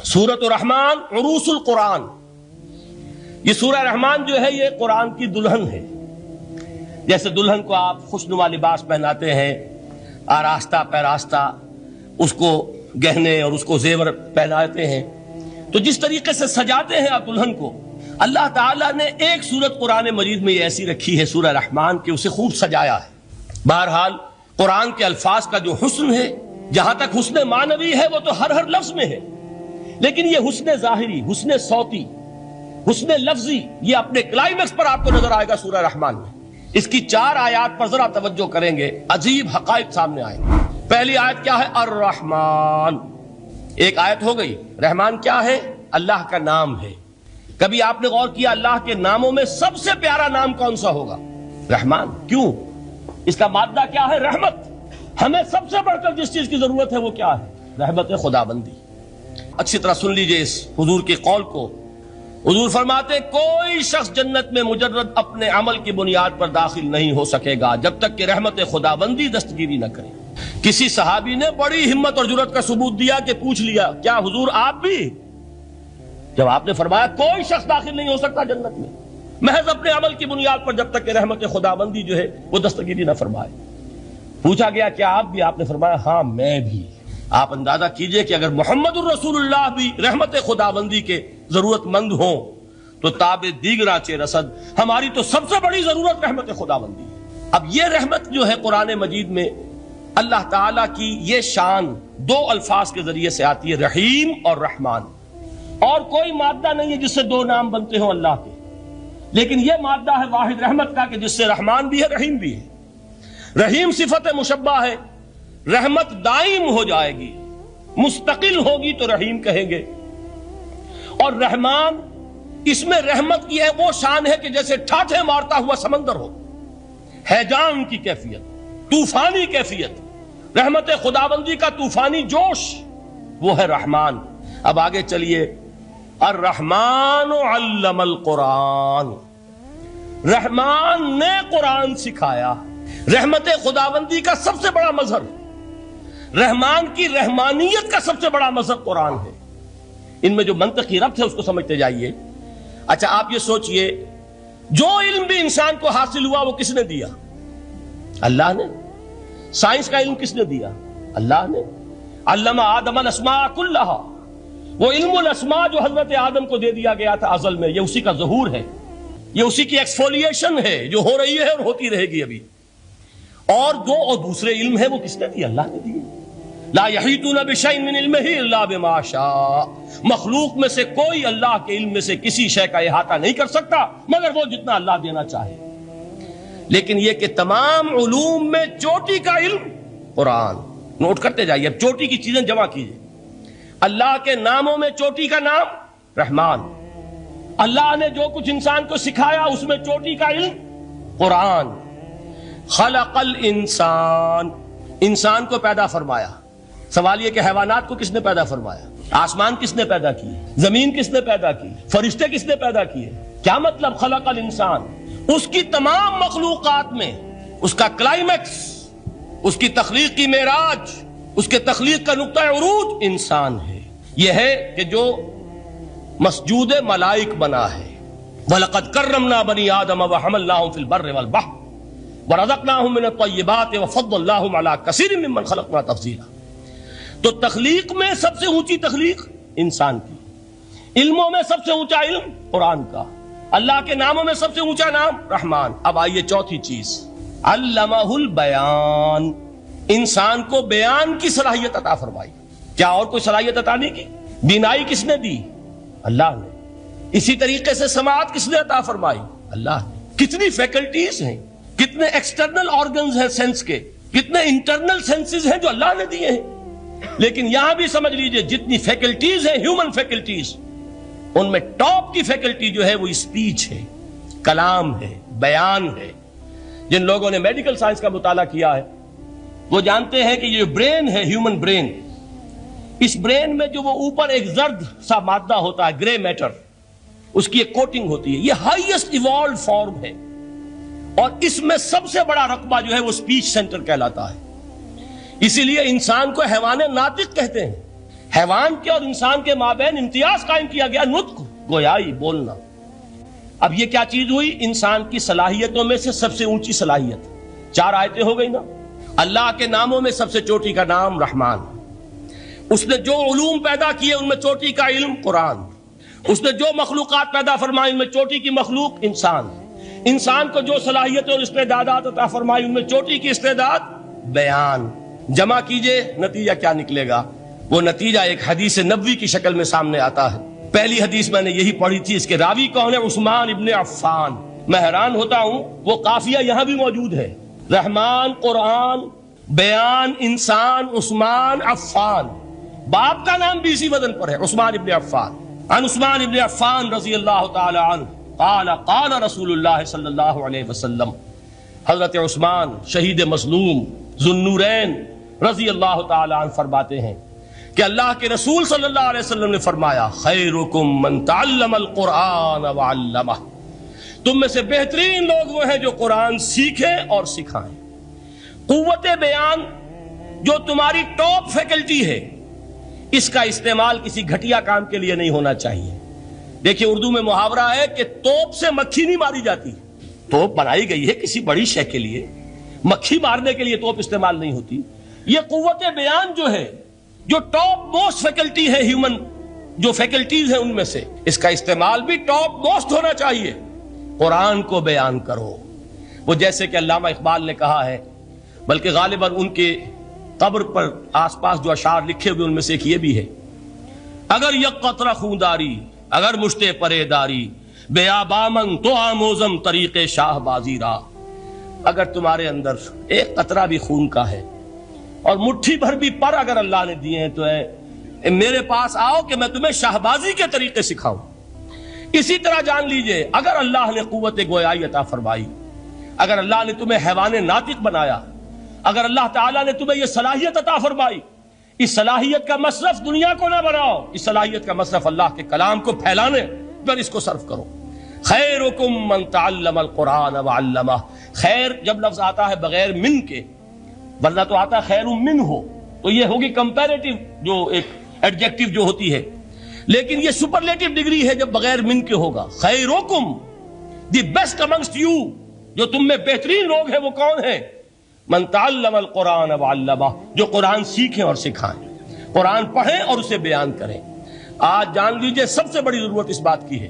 سورۃ الرحمن عروس القرآن، یہ سورہ رحمان جو ہے یہ قرآن کی دلہن ہے۔ جیسے دلہن کو آپ خوشنما لباس پہناتے ہیں، آراستہ پیراستہ اس کو گہنے اور اس کو زیور پہناتے ہیں، تو جس طریقے سے سجاتے ہیں آپ دلہن کو، اللہ تعالیٰ نے ایک سورت قرآن مجید میں یہ ایسی رکھی ہے سورہ رحمان کہ اسے خوب سجایا ہے۔ بہرحال قرآن کے الفاظ کا جو حسن ہے، جہاں تک حسن معنوی ہے وہ تو ہر لفظ میں ہے، لیکن یہ حسن ظاہری، حسن صوتی، حسن لفظی، یہ اپنے کلائمیکس پر آپ کو نظر آئے گا سورہ رحمان میں۔ اس کی 4 آیات پر ذرا توجہ کریں گے، عجیب حقائق سامنے آئیں گے۔ پہلی آیت کیا ہے؟ الرحمن، ایک آیت ہو گئی۔ رحمان کیا ہے؟ اللہ کا نام ہے۔ کبھی آپ نے غور کیا اللہ کے ناموں میں سب سے پیارا نام کون سا ہوگا؟ رحمان۔ کیوں؟ اس کا مادہ کیا ہے؟ رحمت۔ ہمیں سب سے بڑھ کر جس چیز کی ضرورت ہے وہ کیا ہے؟ رحمت خدا بندی۔ اچھی طرح سن لیجئے اس حضور کے قول کو۔ حضور فرماتے ہیں کوئی شخص جنت میں مجرد اپنے عمل کی بنیاد پر داخل نہیں ہو سکے گا جب تک کہ رحمت خدا بندی دستگیری نہ کرے۔ کسی صحابی نے بڑی ہمت اور جرأت کا ثبوت دیا کہ پوچھ لیا، کیا حضور آپ بھی؟ جب آپ نے فرمایا کوئی شخص داخل نہیں ہو سکتا جنت میں محض اپنے عمل کی بنیاد پر جب تک کہ رحمت خدا بندی جو ہے وہ دستگیری نہ فرمائے۔ پوچھا گیا کیا آپ بھی؟ آپ نے فرمایا ہاں میں بھی۔ آپ اندازہ کیجئے کہ اگر محمد الرسول اللہ بھی رحمت خدا بندی کے ضرورت مند ہوں تو تابع دیگراں رسد ہماری تو سب سے بڑی ضرورت رحمت خدا بندی ہے۔ اب یہ رحمت جو ہے قرآن مجید میں اللہ تعالیٰ کی یہ شان 2 الفاظ کے ذریعے سے آتی ہے، رحیم اور رحمان۔ اور کوئی مادہ نہیں ہے جس سے 2 نام بنتے ہوں اللہ کے، لیکن یہ مادہ ہے واحد رحمت کا کہ جس سے رحمان بھی ہے رحیم بھی ہے۔ رحیم صفت مشبہ ہے، رحمت دائم ہو جائے گی، مستقل ہوگی تو رحیم کہیں گے۔ اور رحمان، اس میں رحمت کی ہے وہ شان ہے کہ جیسے ٹھاٹھے مارتا ہوا سمندر ہو، ہیجان کی کیفیت، طوفانی کیفیت، رحمت خداوندی کا طوفانی جوش، وہ ہے رحمان۔ اب آگے چلیے، الرحمن علم القرآن، رحمان نے قرآن سکھایا۔ رحمت خداوندی کا سب سے بڑا مظہر، رحمان کی رحمانیت کا سب سے بڑا مظہر قرآن ہے۔ ان میں جو منطقی ربط ہے اس کو سمجھتے جائیے۔ اچھا آپ یہ سوچئے، جو علم بھی انسان کو حاصل ہوا وہ کس نے دیا؟ اللہ نے۔ سائنس کا علم کس نے دیا؟ اللہ نے۔ علم آدم الاسماء کلہا، وہ علم الاسماء جو حضرت آدم کو دے دیا گیا تھا ازل میں، یہ اسی کا ظہور ہے، یہ اسی کی ایکسفولیشن ہے جو ہو رہی ہے اور ہوتی رہے گی ابھی۔ اور دوسرے علم ہے وہ کس نے دیا؟ اللہ نے دیے۔ لا یحیطون بشیء من علمہ الا بما شاء، مخلوق میں سے کوئی اللہ کے علم میں سے کسی شے کا احاطہ نہیں کر سکتا مگر وہ جتنا اللہ دینا چاہے۔ لیکن یہ کہ تمام علوم میں چوٹی کا علم قرآن، نوٹ کرتے جائیے، اب چوٹی کی چیزیں جمع کیجیے۔ اللہ کے ناموں میں چوٹی کا نام رحمان، اللہ نے جو کچھ انسان کو سکھایا اس میں چوٹی کا علم قرآن۔ خلق الانسان، انسان کو پیدا فرمایا۔ سوال یہ کہ حیوانات کو کس نے پیدا فرمایا؟ آسمان کس نے پیدا کیے؟ زمین کس نے پیدا کی؟ فرشتے کس نے پیدا کیے؟ کیا مطلب خلق الانسان؟ اس کی تمام مخلوقات میں اس کا کلائمیکس، اس کی تخلیق کی معراج، اس کے تخلیق کا نقطہ عروج انسان ہے۔ یہ ہے کہ جو مسجود ملائک بنا ہے۔ وَلَقَدْ كَرَّمْنَا بَنِي آدَمَ وَحَمَلْنَاهُمْ فِي الْبَرِّ وَالْبَحْرِ وَرَزَقْنَاهُمْ مِنَ الطَّيِّبَاتِ وَفَضَّلْنَاهُمْ عَلَى كَثِيرٍ مِّمَّنْ خَلَقْنَا تَفْضِيلًا۔ تو تخلیق میں سب سے اونچی تخلیق انسان کی، علموں میں سب سے اونچا علم قرآن کا، اللہ کے ناموں میں سب سے اونچا نام رحمان۔ اب آئیے چوتھی چیز، علمہ البیان، انسان کو بیان کی صلاحیت عطا فرمائی۔ کیا اور کوئی صلاحیت عطا نہیں کی؟ بینائی کس نے دی؟ اللہ نے۔ اسی طریقے سے سماعت کس نے عطا فرمائی؟ اللہ نے۔ کتنی فیکلٹیز ہیں، کتنے ایکسٹرنل آرگنز ہیں سینس کے، کتنے انٹرنل سینسز ہیں جو اللہ نے دیے ہیں۔ لیکن یہاں بھی سمجھ لیجئے جتنی فیکلٹیز ہیں ہیومن فیکلٹیز، ان میں ٹاپ کی فیکلٹی جو ہے وہ اسپیچ ہے، کلام ہے، بیان ہے۔ جن لوگوں نے میڈیکل سائنس کا مطالعہ کیا ہے وہ جانتے ہیں کہ یہ برین ہے، ہیومن برین، اس برین میں جو وہ اوپر ایک زرد سا مادہ ہوتا ہے، گرے میٹر، اس کی ایک کوٹنگ ہوتی ہے، یہ ہائیسٹ ایوالوڈ فارم ہے، اور اس میں سب سے بڑا رقبہ جو ہے وہ اسپیچ سینٹر کہلاتا ہے۔ اسی لیے انسان کو حیوان ناطق کہتے ہیں۔ حیوان کے اور انسان کے مابین امتیاز قائم کیا گیا، نطق، گویائی، بولنا۔ اب یہ کیا چیز ہوئی؟ انسان کی صلاحیتوں میں سے سب سے اونچی صلاحیت، 4 آیتیں ہو گئی نا۔ اللہ کے ناموں میں سب سے چوٹی کا نام رحمان، اس نے جو علوم پیدا کیے ان میں چوٹی کا علم قرآن، اس نے جو مخلوقات پیدا فرمائی ان میں چوٹی کی مخلوق انسان، انسان کو جو صلاحیتیں اور استعدادات عطا فرمائی ان میں چوٹی کی استعداد بیان۔ جمع کیجئے نتیجہ کیا نکلے گا؟ وہ نتیجہ ایک حدیث نبوی کی شکل میں سامنے آتا ہے۔ پہلی حدیث میں نے یہی پڑھی تھی، اس کے راوی کون ہے؟ عثمان ابن عفان۔ میں حیران ہوتا ہوں وہ قافیہ یہاں بھی موجود ہے، رحمان قرآن، بیان انسان، عثمان عفان، باپ کا نام بھی اسی وزن پر ہے، عثمان ابن عفان۔ عن عثمان ابن عفان رضی اللہ تعالی عنہ قال قال رسول اللہ صلی اللہ علیہ وسلم، حضرت عثمان شہید مظلوم ذو النورین رضی اللہ تعالی عنہ فرماتے ہیں کہ اللہ کے رسول صلی اللہ علیہ وسلم نے فرمایا، خیرکم من تعلم القرآن وعلمہ، تم میں سے بہترین لوگ وہ ہیں جو قرآن سیکھیں اور سکھائیں۔ قوت بیان جو تمہاری ٹاپ فیکلٹی ہے، اس کا استعمال کسی گھٹیا کام کے لیے نہیں ہونا چاہیے۔ دیکھیے اردو میں محاورہ ہے کہ توپ سے مکھی نہیں ماری جاتی، توپ بنائی گئی ہے کسی بڑی شے کے لیے، مکھی مارنے کے لیے توپ استعمال نہیں ہوتی۔ یہ قوت بیان جو ہے، جو ٹاپ موسٹ فیکلٹی ہے ہیومن جو فیکلٹیز ہیں ان میں سے، اس کا استعمال بھی ٹاپ موسٹ ہونا چاہیے۔ قرآن کو بیان کرو، وہ جیسے کہ علامہ اقبال نے کہا ہے، بلکہ غالباً ان کے قبر پر آس پاس جو اشعار لکھے ہوئے ان میں سے ایک یہ بھی ہے، اگر یک قطرہ خونداری، اگر مشتے پرے داری، بیابامن تو آموزم طریق شاہ بازی را، اگر تمہارے اندر ایک قطرہ بھی خون کا ہے اور مٹھی بھر بھی پر اگر اللہ نے دیے ہیں تو میرے پاس آؤ کہ میں تمہیں شاہبازی کے طریقے سکھاؤں۔ اسی طرح جان لیجئے اگر اللہ نے قوت گویائی عطا فرمائی، اگر اللہ نے تمہیں حیوان ناطق بنایا، اگر اللہ تعالیٰ نے تمہیں یہ صلاحیت عطا فرمائی، اس صلاحیت کا مصرف دنیا کو نہ بناؤ، اس صلاحیت کا مصرف اللہ کے کلام کو پھیلانے پر اس کو صرف کرو۔ خیرکم من تعلم القرآن وعلمہ، خیر جب لفظ آتا ہے بغیر من کے، ورنہ تو آتا خیر من ہو تو یہ ہوگی کمپیریٹیو جو ایک ایڈجیکٹیو جو ہوتی ہے، لیکن یہ سپرلیٹیو ڈگری ہے جب بغیر من کے ہوگا۔ خیرکم، دی بیسٹ امنگسٹ یو، جو تم میں بہترین لوگ ہیں وہ کون ہیں؟ من تعلم القرآن وعلمہ، جو قرآن سیکھیں اور سکھائیں، قرآن پڑھیں اور اسے بیان کریں۔ آج جان لیجئے سب سے بڑی ضرورت اس بات کی ہے